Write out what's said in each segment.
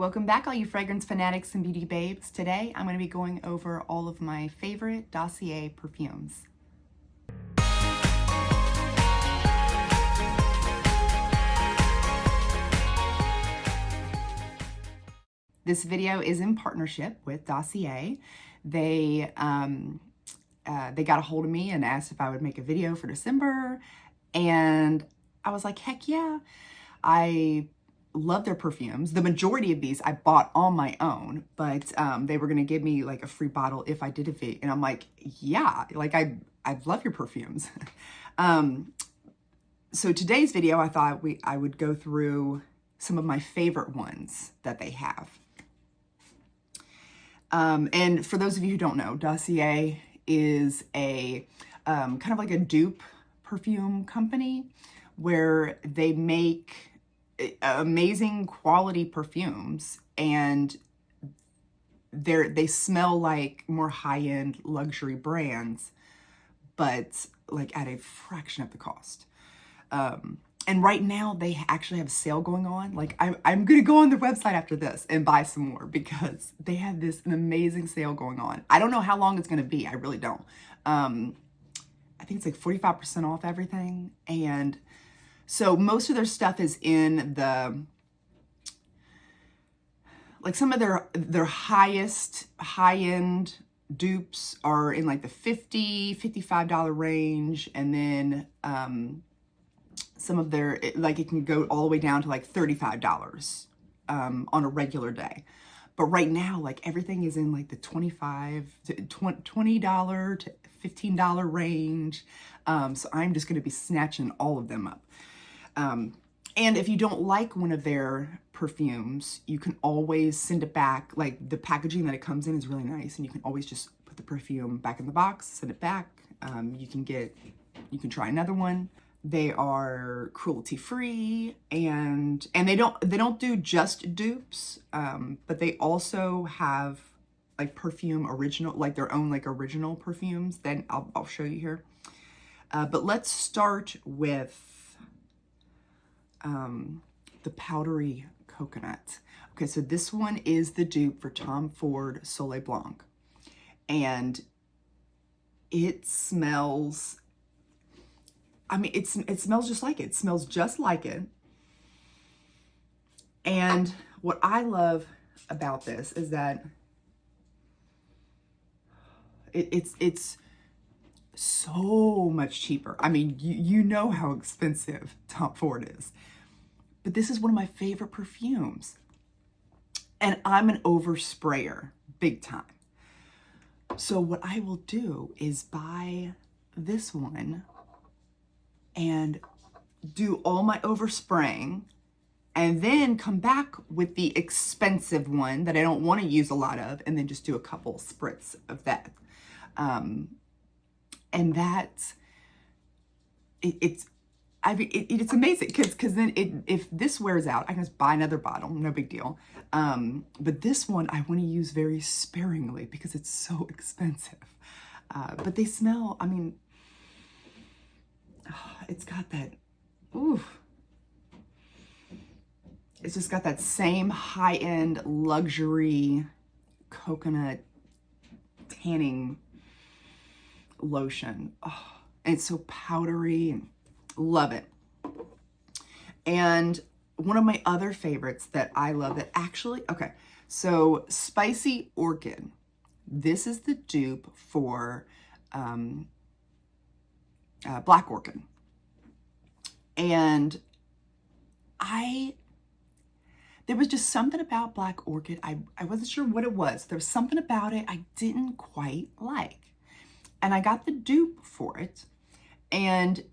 Welcome back, all you fragrance fanatics and beauty babes. Today, I'm going to be going over all of my favorite Dossier perfumes. This video is in partnership with Dossier. They got a hold of me and asked if I would make a video for December, and I was like, heck yeah. I love their perfumes. The majority of these I bought on my own, but they were gonna give me like a free bottle if I did a video, and I'm like, yeah, like I love your perfumes. So today's video, I thought I would go through some of my favorite ones that they have. And for those of you who don't know, Dossier is a kind of like a dupe perfume company where they make amazing quality perfumes, and they smell like more high-end luxury brands, but like at a fraction of the cost. And right now they actually have a sale going on. Like I'm gonna go on their website after this and buy some more because they have an amazing sale going on. I don't know how long it's gonna be. I really don't. I think it's like 45% off everything. And so most of their stuff is in the, like some of their highest high-end dupes are in like the $50, $55 range. And then some of their, like it can go all the way down to like $35 on a regular day. But right now, like everything is in like the $25 to $20 to $15 range. So I'm just gonna be snatching all of them up. And if you don't like one of their perfumes, you can always send it back. Like the packaging that it comes in is really nice, and you can always just put the perfume back in the box, send it back. You can try another one. They are cruelty-free, and they don't do just dupes, but they also have like perfume original, like their own like original perfumes. Then I'll show you here. But let's start with the Powdery Coconut. Okay, so this one is the dupe for Tom Ford Soleil Blanc, and it smells, I mean, it smells just like it. It smells just like it. And what I love about this is that it's so much cheaper. I mean, you know how expensive Tom Ford is. But this is one of my favorite perfumes. And I'm an oversprayer, big time. So what I will do is buy this one and do all my overspraying, and then come back with the expensive one that I don't want to use a lot of, and then just do a couple spritz of that. And that, it's amazing because then if this wears out, I can just buy another bottle, no big deal. But this one I want to use very sparingly because it's so expensive. But they smell, I mean, it's got that, ooh. It's just got that same high-end luxury coconut tanning lotion. Oh, and it's so powdery, and love it. And one of my other favorites that I love that actually, okay, so Spicy Orchid. This is the dupe for Black Orchid. And there was just something about Black Orchid. I wasn't sure what it was. There was something about it I didn't quite like. And I got the dupe for it. And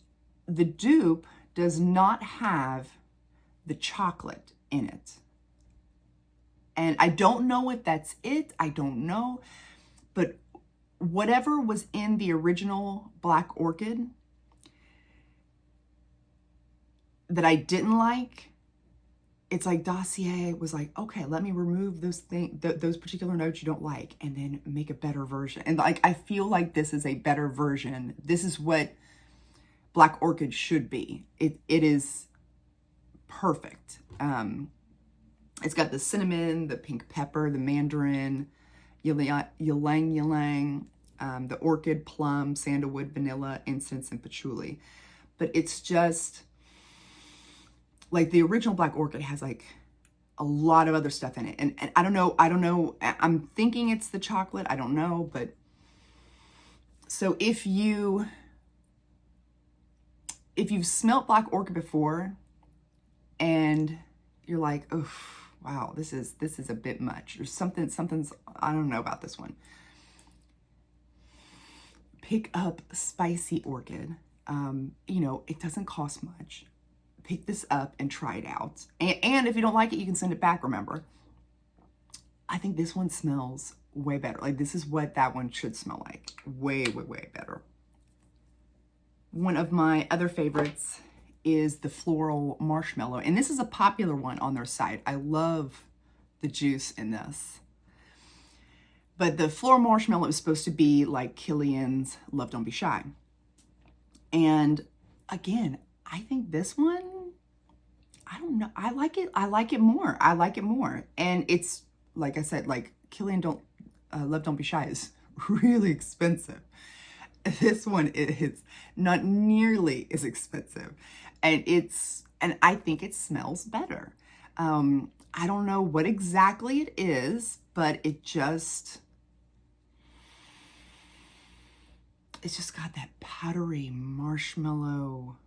the dupe does not have the chocolate in it. And I don't know if that's it. I don't know. But whatever was in the original Black Orchid that I didn't like, it's like Dossier was like, okay, let me remove those particular notes you don't like, and then make a better version. And like, I feel like this is a better version. This is what Black Orchid should be. It is perfect. It's got the cinnamon, the pink pepper, the mandarin, ylang ylang, the orchid, plum, sandalwood, vanilla, incense, and patchouli. But it's just like the original Black Orchid has like a lot of other stuff in it. And I don't know. I'm thinking it's the chocolate. I don't know. But so if you've smelt Black Orchid before and you're like, oh, wow, this is a bit much, or something's, I don't know about this one. Pick up Spicy Orchid. You know, it doesn't cost much. Pick this up and try it out. And if you don't like it, you can send it back, remember. I think this one smells way better. Like, this is what that one should smell like. Way, way, way better. One of my other favorites is the Floral Marshmallow. And this is a popular one on their site. I love the juice in this. But the Floral Marshmallow is supposed to be like Kilian's Love Don't Be Shy. And again, I think this one, I don't know. I like it more. I like it more. And it's, like I said, like Kilian Love Don't Be Shy is really expensive. This one is not nearly as expensive. And I think it smells better. I don't know what exactly it is, but it's just got that powdery marshmallow.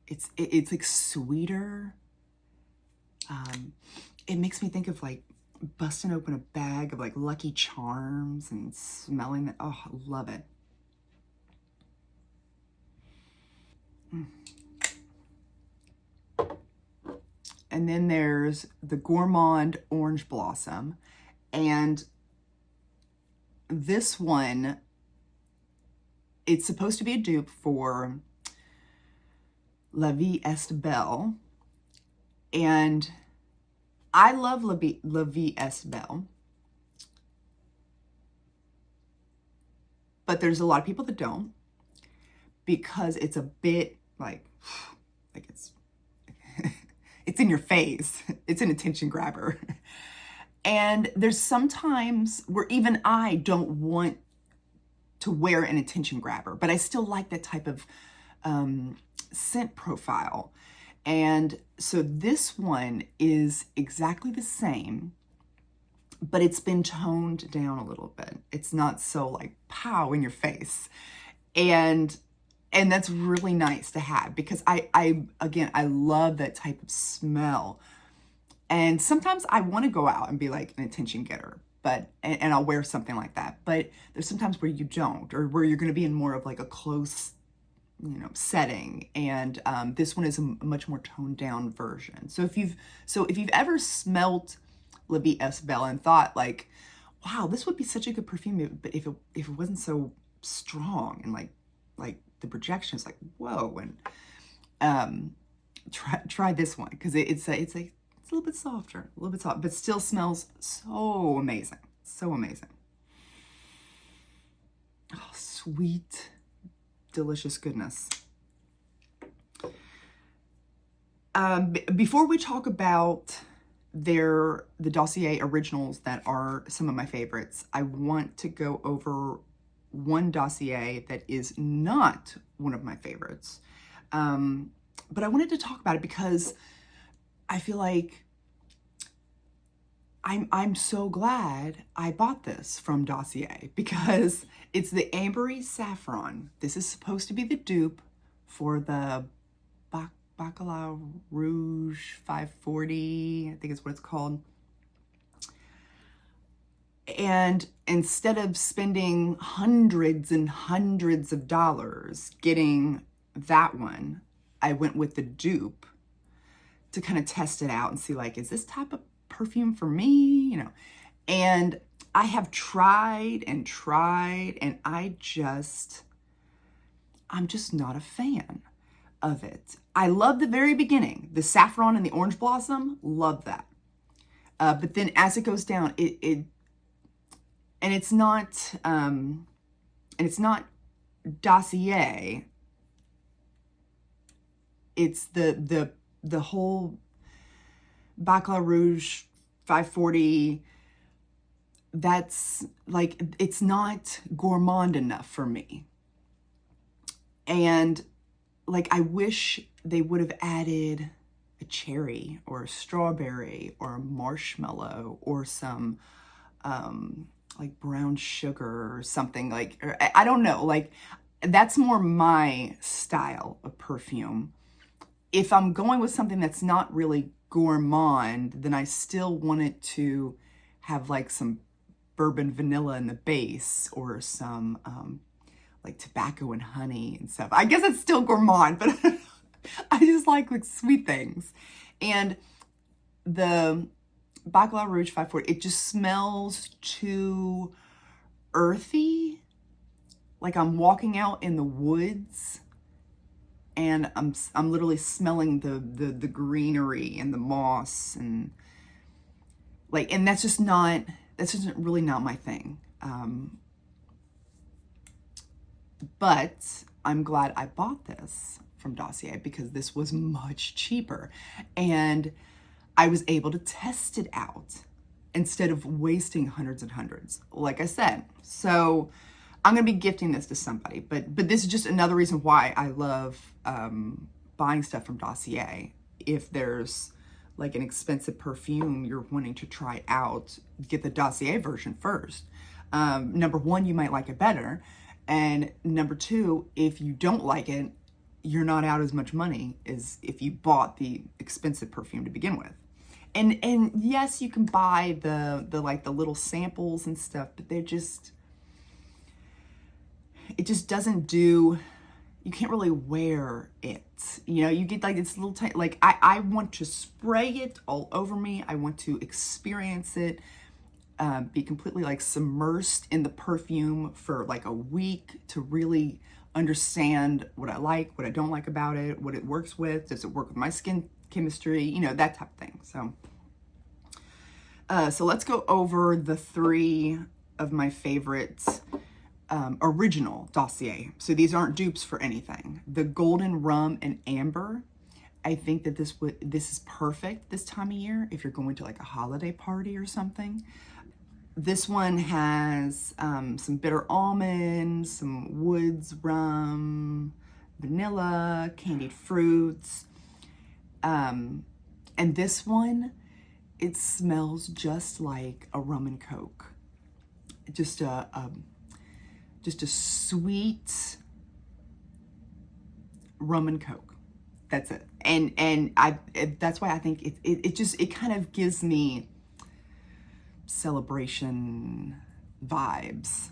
It's like sweeter. It makes me think of like busting open a bag of like Lucky Charms and smelling that. Oh, I love it. And then there's the Gourmand Orange Blossom. And this one, it's supposed to be a dupe for La Vie Est Belle. And I love La Vie Est Belle. But there's a lot of people that don't, because it's a bit like it's it's in your face. It's an attention grabber. And there's sometimes where even I don't want to wear an attention grabber, but I still like that type of scent profile. And so this one is exactly the same, but it's been toned down a little bit. It's not so like pow in your face. And that's really nice to have, because I love that type of smell. And sometimes I want to go out and be like an attention getter, but, and I'll wear something like that. But there's sometimes where you don't, or where you're going to be in more of like a close, you know, setting. And this one is a much more toned down version. So if you've ever smelt La Vie Est Belle and thought like, wow, this would be such a good perfume, but if it wasn't so strong and like the projection is like, whoa, and try this one, because it's a little bit softer, but still smells so amazing, so amazing. Oh, sweet, delicious goodness. Before we talk about the Dossier originals that are some of my favorites, I want to go over one Dossier that is not one of my favorites. But I wanted to talk about it because I feel like I'm so glad I bought this from Dossier, because it's the Ambery Saffron. This is supposed to be the dupe for the Baccarat Rouge 540, I think is what it's called. And instead of spending hundreds and hundreds of dollars getting that one, I went with the dupe to kind of test it out and see, like, is this type of perfume for me? You know, and I have tried, and I'm just not a fan of it. I love the very beginning, the saffron and the orange blossom, love that. But then as it goes down, and it's not Dossier. It's the whole Baccarat Rouge 540, that's like, it's not gourmand enough for me. And like, I wish they would have added a cherry or a strawberry or a marshmallow or some like brown sugar or something, like, or, I don't know, like, that's more my style of perfume. If I'm going with something that's not really gourmand, then I still want it to have like some bourbon vanilla in the base, or some like tobacco and honey and stuff. I guess it's still gourmand, but I just like sweet things. And the Baccarat Rouge 540, it just smells too earthy. Like I'm walking out in the woods and I'm literally smelling the greenery and the moss, and like, and that's just really not my thing. But I'm glad I bought this from Dossier because this was much cheaper and I was able to test it out instead of wasting hundreds and hundreds, like I said. So I'm going to be gifting this to somebody, but this is just another reason why I love buying stuff from Dossier. If there's like an expensive perfume you're wanting to try out, get the Dossier version first. Number one, you might like it better. And number two, if you don't like it, you're not out as much money as if you bought the expensive perfume to begin with. And yes, you can buy the like the little samples and stuff, but it just doesn't do, you can't really wear it. You know, you get like this little tiny, like I want to spray it all over me. I want to experience it, be completely like submersed in the perfume for like a week to really understand what I like, what I don't like about it, what it works with, does it work with my skin chemistry, you know, that type of thing. So let's go over the three of my favorites original Dossier. So these aren't dupes for anything. The Golden Rum and Amber. I think that this is perfect this time of year if you're going to like a holiday party or something. This one has some bitter almonds, some woods rum, vanilla, candied fruits. And this one, it smells just like a rum and coke. Just a sweet rum and coke. That's it. And that's why I think it kind of gives me celebration vibes.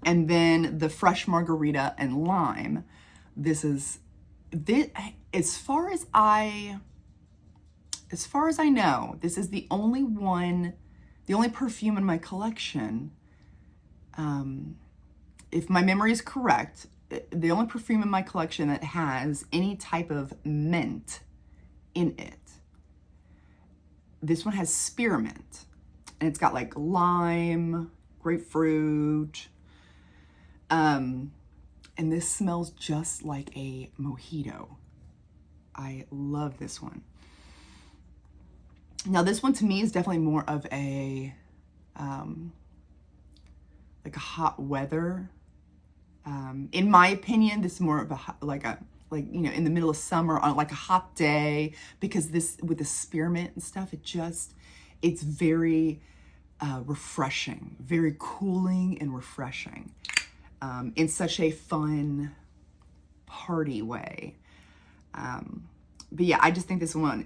And then the fresh margarita and lime. This, as far as I know, this is the only perfume in my collection. If my memory is correct, the only perfume in my collection that has any type of mint in it. This one has spearmint, and it's got like lime, grapefruit, and this smells just like a mojito. I love this one. Now this one to me is definitely more of a like a hot weather. In my opinion, this is more of like you know, in the middle of summer on like a hot day, because this with the spearmint and stuff, it's very refreshing, very cooling and refreshing, in such a fun party way. But yeah, I just think this one,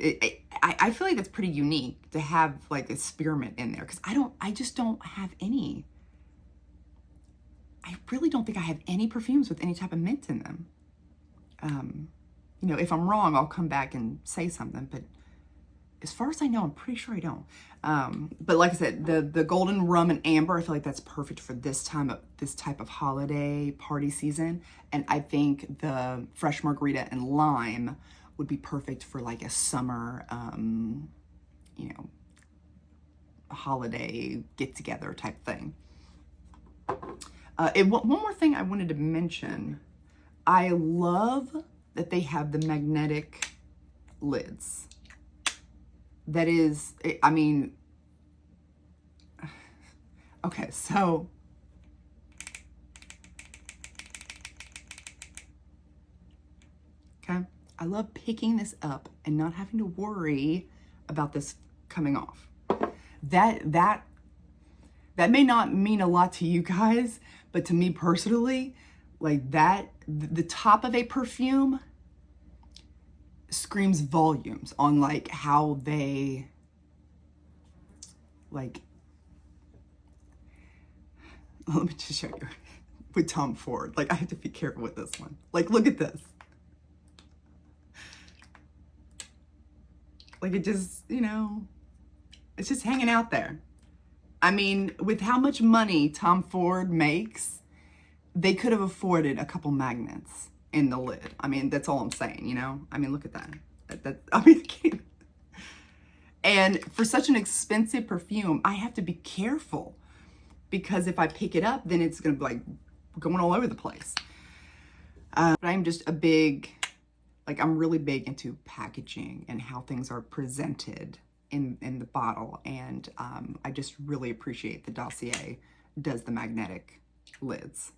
I feel like that's pretty unique to have like a spearmint in there, because I just don't have any. I really don't think I have any perfumes with any type of mint in them. You know, if I'm wrong, I'll come back and say something, but as far as I know, I'm pretty sure I don't. But like I said, the Golden Rum and Amber, I feel like that's perfect for this type of holiday party season. And I think the Fresh Margarita and Lime would be perfect for like a summer, you know, a holiday get-together type thing. One more thing I wanted to mention. I love that they have the magnetic lids. that is, I mean, okay, so okay, I love picking this up and not having to worry about this coming off. That may not mean a lot to you guys, but to me personally, like that, the top of a perfume screams volumes on like how they, like, let me just show you with Tom Ford. Like, I have to be careful with this one. Like, look at this. Like, it just, you know, it's just hanging out there. I mean, with how much money Tom Ford makes, they could have afforded a couple magnets in the lid. I mean, that's all I'm saying, you know? I mean, look at that. I mean, I can't. And for such an expensive perfume, I have to be careful, because if I pick it up, then it's gonna be like going all over the place. But I'm just a big, like, I'm really big into packaging and how things are presented in the bottle. And I just really appreciate the Dossier does the magnetic lids.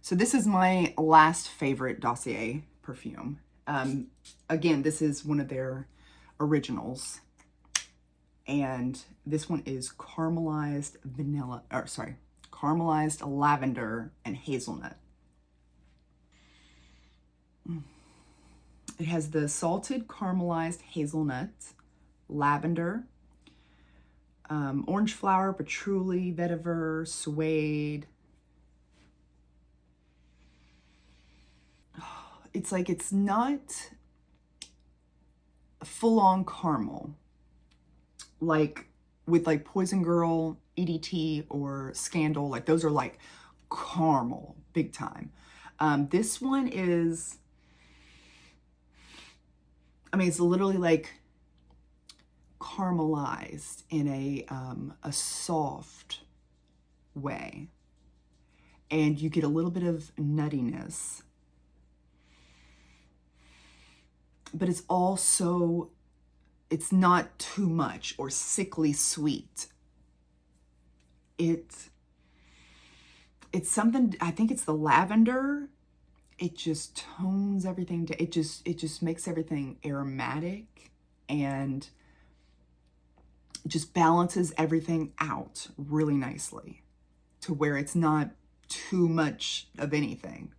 So this is my last favorite Dossier perfume. Again, this is one of their originals. And this one is caramelized vanilla, or sorry, caramelized lavender and hazelnut. It has the salted caramelized hazelnut, lavender, orange flower, patchouli, vetiver, suede. It's like, it's not full-on caramel, like with like Poison Girl, EDT, or Scandal. Like, those are like caramel, big time. This one is, I mean, it's literally like caramelized in a soft way. And you get a little bit of nuttiness, but it's also, it's not too much or sickly sweet. It's something, I think it's the lavender. It just tones everything down. It just makes everything aromatic, and just balances everything out really nicely to where it's not too much of anything.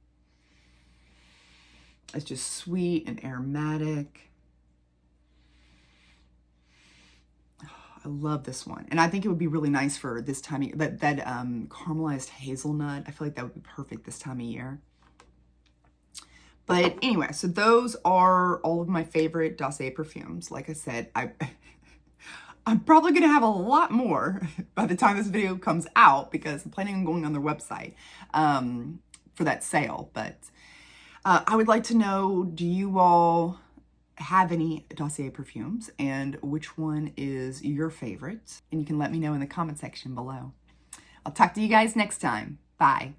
It's just sweet and aromatic. I love this one. And I think it would be really nice for this time of year. That caramelized hazelnut, I feel like that would be perfect this time of year. But anyway, so those are all of my favorite Dossier perfumes. Like I said, I'm probably going to have a lot more by the time this video comes out, because I'm planning on going on their website for that sale. But I would like to know, do you all have any Dossier perfumes, and which one is your favorite? And you can let me know in the comment section below. I'll talk to you guys next time. Bye.